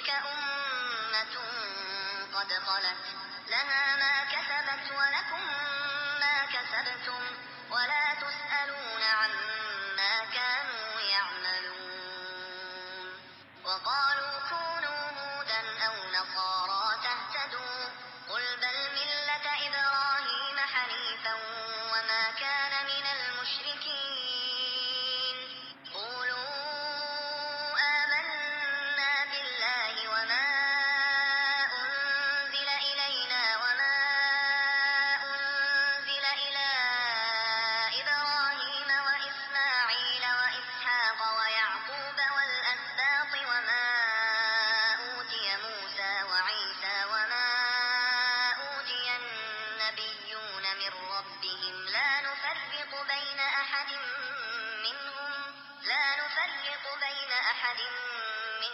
تلك أمة قد خلت لها ما كسبت ولكم ما كسبتم ولا تسألون عما كانوا يعملون وقالوا كونوا هودا أو نصارى تهتدوا قل بل